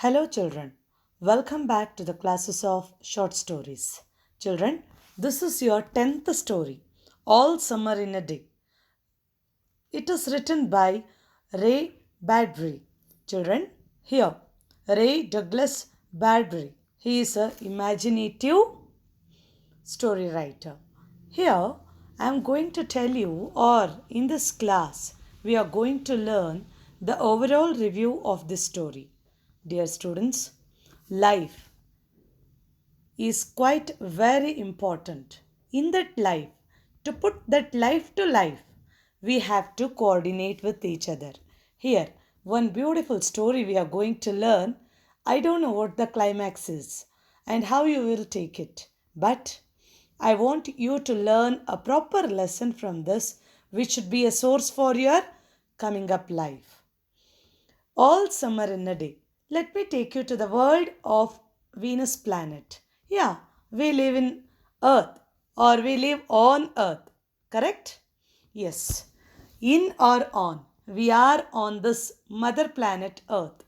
Hello, children. Welcome back to the classes of short stories. Children, this is your 10th story, All Summer in a Day. It is written by Ray Bradbury. Children, here, Ray Douglas Bradbury. He is an imaginative story writer. Here, I am going to tell you, or in this class, we are going to learn the overall review of this story. Dear students, life is quite very important. In that life, to put that life to life, we have to coordinate with each other. Here, one beautiful story we are going to learn. I don't know what the climax is and how you will take it, but I want you to learn a proper lesson from this, which should be a source for your coming up life. All summer in a day. Let me take you to the world of Venus planet. Yeah, we live in Earth or we live on Earth. Correct? Yes. In or on, we are on this mother planet Earth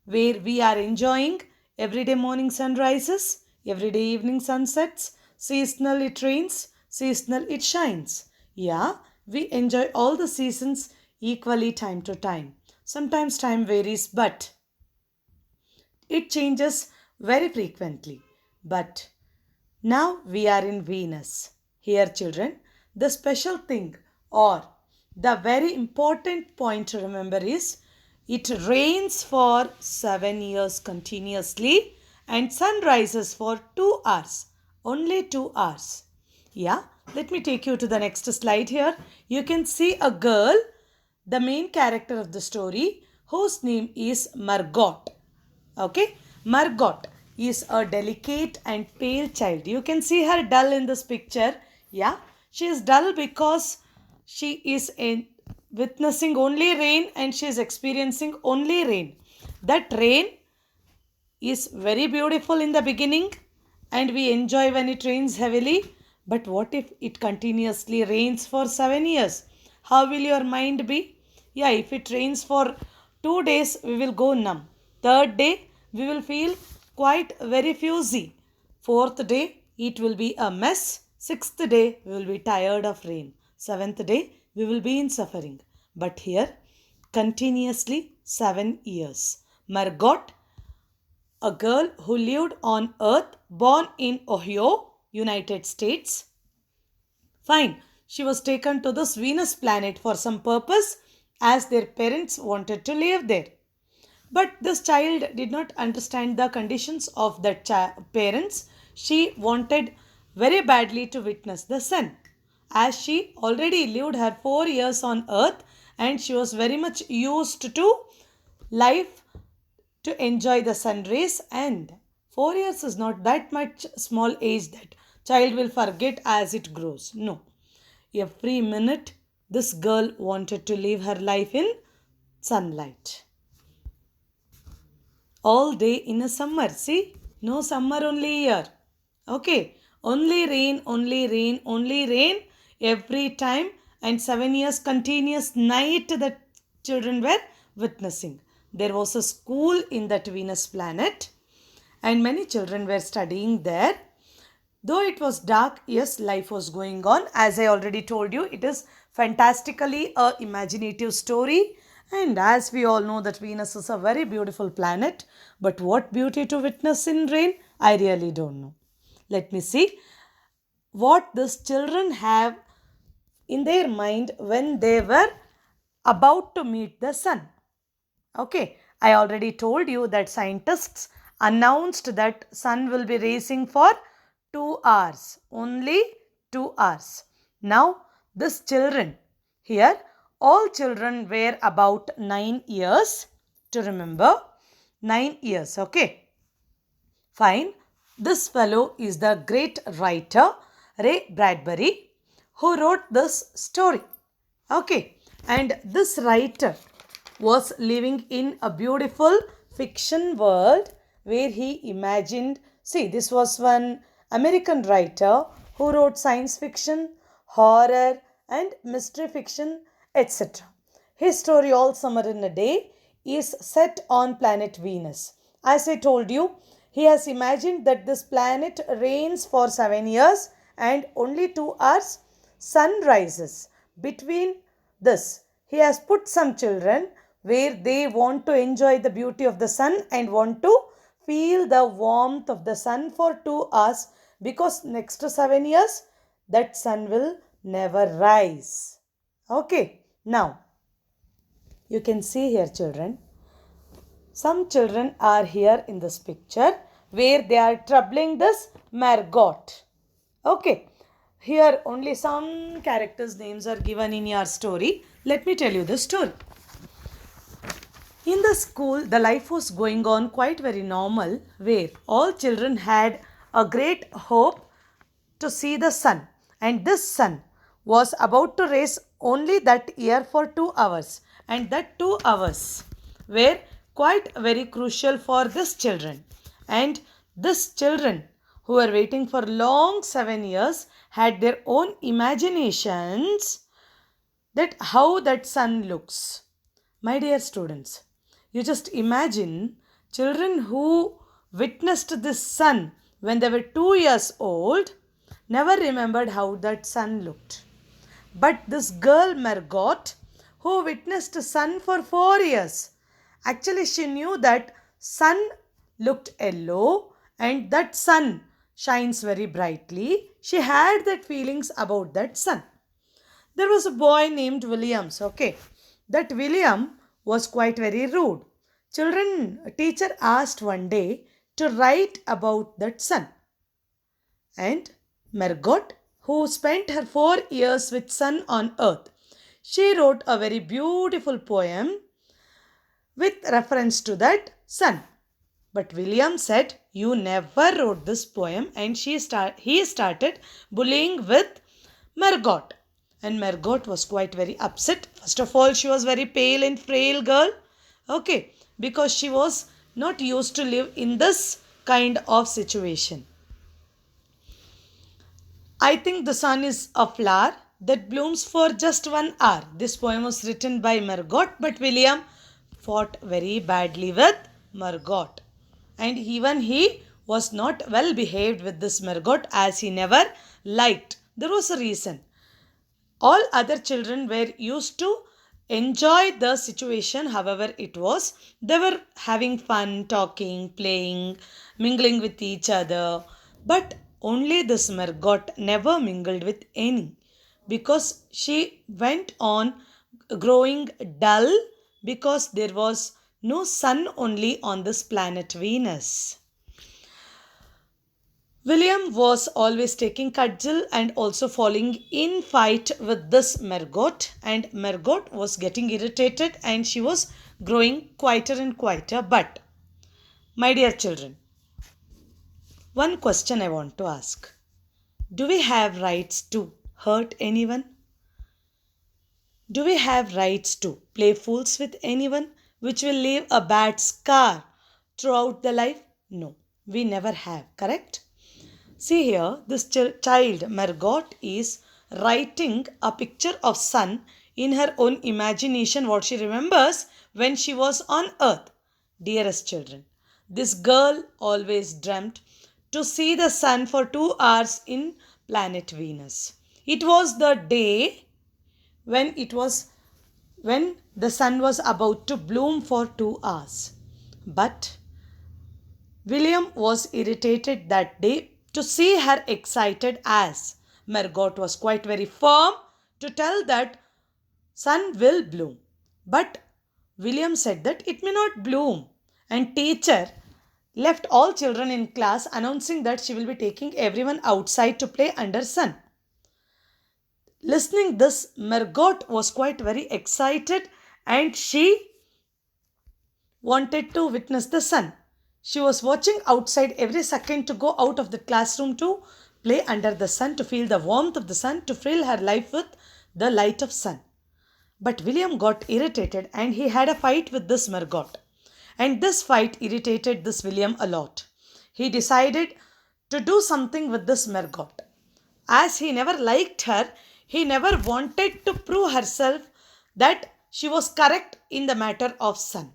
where we are enjoying everyday morning sunrises, everyday evening sunsets, seasonal it rains, seasonal it shines. Yeah, we enjoy all the seasons equally time to time. Sometimes time varies, but it changes very frequently. But now we are in Venus. Here, children, the special thing or the very important point to remember is it rains for 7 years continuously and sun rises for 2 hours. Only 2 hours. Yeah, let me take you to the next slide here. You can see a girl, the main character of the story, whose name is Margot. Okay, Margot is a delicate and pale child. You can see her dull in this picture. Yeah, she is dull because she is witnessing only rain and she is experiencing only rain. That rain is very beautiful in the beginning and we enjoy when it rains heavily. But what if it continuously rains for 7 years? How will your mind be? Yeah, if it rains for 2 days, we will go numb. Third day, we will feel quite very fusy. Fourth day, it will be a mess. Sixth day, we will be tired of rain. Seventh day, we will be in suffering. But here, continuously 7 years. Margot, a girl who lived on Earth, born in Ohio, United States. Fine, she was taken to this Venus planet for some purpose as their parents wanted to live there. But this child did not understand the conditions of the parents. She wanted very badly to witness the sun, as she already lived her 4 years on Earth and she was very much used to life to enjoy the sun rays, and 4 years is not that much small age that child will forget as it grows. No, every minute this girl wanted to live her life in sunlight all day in a summer. See, no summer only here. Okay, only rain, only rain, only rain every time, and 7 years continuous night that children were witnessing. There was a school in that Venus planet and many children were studying there. Though it was dark, yes, life was going on. As I already told you, it is fantastically a imaginative story. And as we all know that Venus is a very beautiful planet. But what beauty to witness in rain, I really don't know. Let me see what these children have in their mind when they were about to meet the sun. Okay, I already told you that scientists announced that sun will be rising for 2 hours, only 2 hours. Now, this children here, all children were about 9 years to remember. 9 years, okay. Fine. This fellow is the great writer Ray Bradbury who wrote this story. Okay. And this writer was living in a beautiful fiction world where he imagined. See, this was one American writer who wrote science fiction, horror, and mystery fiction, etc. His story, All Summer in a Day, is set on planet Venus. As I told you, he has imagined that this planet reigns for 7 years and only 2 hours sun rises. Between this, he has put some children where they want to enjoy the beauty of the sun and want to feel the warmth of the sun for 2 hours, because next to 7 years that sun will never rise. Okay, now you can see here, children. Some children are here in this picture where they are troubling this Margot. Okay, here only some characters' names are given in your story. Let me tell you the story. In the school, the life was going on quite very normal, where all children had a great hope to see the sun. And this sun was about to rise only that year for 2 hours. And that 2 hours were quite very crucial for this children. And this children who were waiting for long 7 years had their own imaginations that how that sun looks. My dear students, you just imagine children who witnessed this sun when they were 2 years old never remembered how that sun looked. But this girl Margot, who witnessed sun for 4 years, actually she knew that sun looked yellow and that sun shines very brightly. She had that feelings about that sun. There was a boy named Williams, okay. That William was quite very rude. Teacher asked one day to write about that sun. And Margot, who spent her 4 years with sun on earth, she wrote a very beautiful poem with reference to that sun. But William said, "You never wrote this poem," and he started bullying with Margot. And Margot was quite very upset. First of all, she was very pale and frail girl. Okay, because she was not used to live in this kind of situation. I think the sun is a flower that blooms for just 1 hour. This poem was written by Margot, but William fought very badly with Margot. And even he was not well behaved with this Margot, as he never liked. There was a reason. All other children were used to enjoy the situation, however it was. They were having fun, talking, playing, mingling with each other. But only this Margot never mingled with any, because she went on growing dull because there was no sun only on this planet Venus. William was always taking cudgel and also falling in fight with this Margot, and Margot was getting irritated and she was growing quieter and quieter. But, my dear children, one question I want to ask. Do we have rights to hurt anyone? Do we have rights to play fools with anyone, which will leave a bad scar throughout the life? No, we never have, correct? See here, this child Margot is writing a picture of sun in her own imagination, what she remembers when she was on earth. Dearest children, this girl always dreamt to see the sun for 2 hours in planet Venus. It was the day when the sun was about to bloom for 2 hours. But William was irritated that day to see her excited, as Margot was quite very firm to tell that sun will bloom. But William said that it may not bloom, and teacher left all children in class announcing that she will be taking everyone outside to play under sun. Listening this, Margot was quite very excited and she wanted to witness the sun. She was watching outside every second to go out of the classroom to play under the sun, to feel the warmth of the sun, to fill her life with the light of sun. But William got irritated and he had a fight with this Margot. And this fight irritated this William a lot. He decided to do something with this Margot. As he never liked her, he never wanted to prove herself that she was correct in the matter of sun.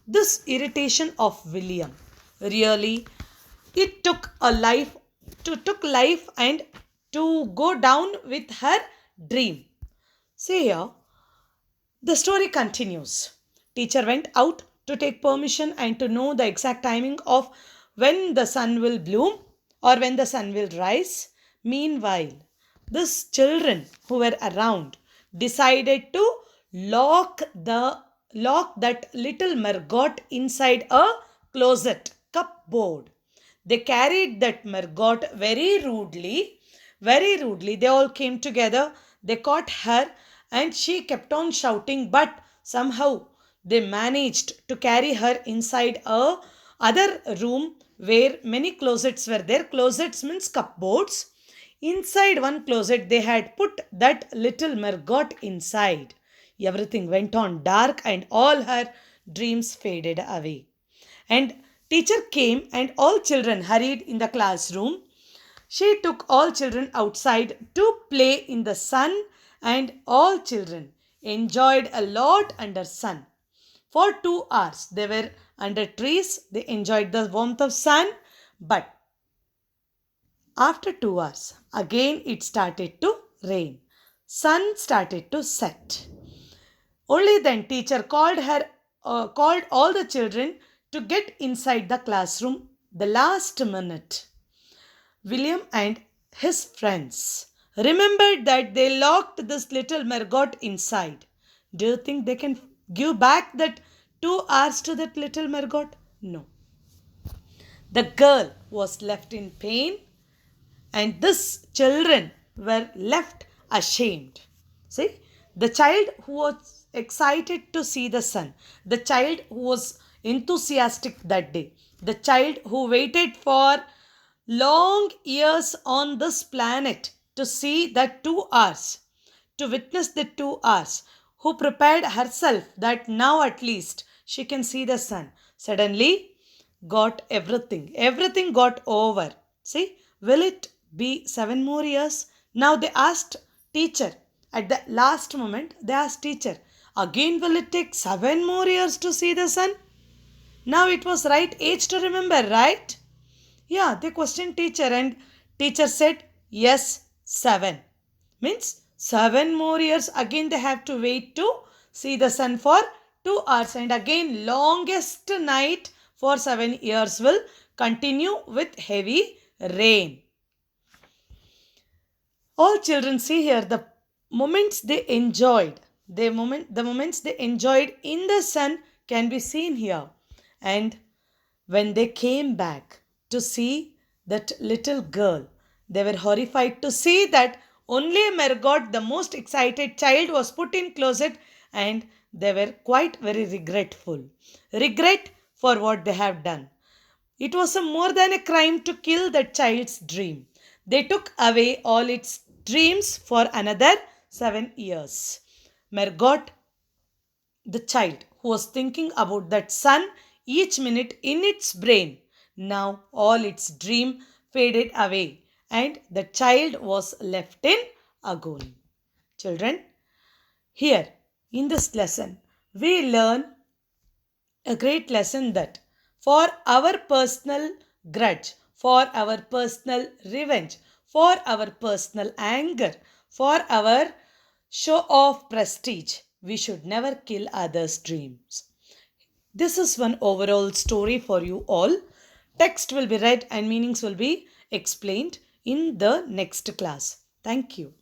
This irritation of William Really, it took life and to go down with her dream. See here, the story continues. Teacher went out to take permission and to know the exact timing of when the sun will bloom or when the sun will rise. Meanwhile, these children who were around decided to lock that little mergot inside a closet cupboard. They carried that mergot very rudely. They all came together. They caught her and she kept on shouting, but somehow they managed to carry her inside a other room where many closets were there. Closets means cupboards. Inside one closet, they had put that little mergot inside. Everything went on dark and all her dreams faded away. And teacher came and all children hurried in the classroom. She took all children outside to play in the sun and all children enjoyed a lot under sun. For 2 hours they were under trees. They enjoyed the warmth of sun, but after 2 hours again it started to rain. Sun started to set. Only then teacher called all the children to get inside the classroom the last minute. William and his friends remembered that they locked this little mergot inside. Do you think they can give back that 2 hours to that little mergot? No. The girl was left in pain and these children were left ashamed. See, the child who was excited to see the sun, the child who was enthusiastic that day, the child who waited for long years on this planet to see that 2 hours, to witness the 2 hours, who prepared herself that now at least she can see the sun, suddenly got everything. Everything got over. See, will it be 7 more years? Now they asked teacher. At the last moment, they asked teacher, again will it take 7 more years to see the sun? Now it was right age to remember, right? Yeah, they questioned teacher and teacher said, yes, 7. Means 7 more years again they have to wait to see the sun for 2 hours and again longest night for 7 years will continue with heavy rain. All children see here the moments they enjoyed. The moments they enjoyed in the sun can be seen here. And when they came back to see that little girl, they were horrified to see that only Margot, the most excited child, was put in closet and they were quite very regretful. Regret for what they have done. It was a more than a crime to kill that child's dream. They took away all its dreams for another 7 years. Margot, the child who was thinking about that sun each minute in its brain, now all its dream faded away and the child was left in agony. Children, here in this lesson, we learn a great lesson that for our personal grudge, for our personal revenge, for our personal anger, for our show of prestige, we should never kill others' dreams. This is one overall story for you all. Text will be read and meanings will be explained in the next class. Thank you.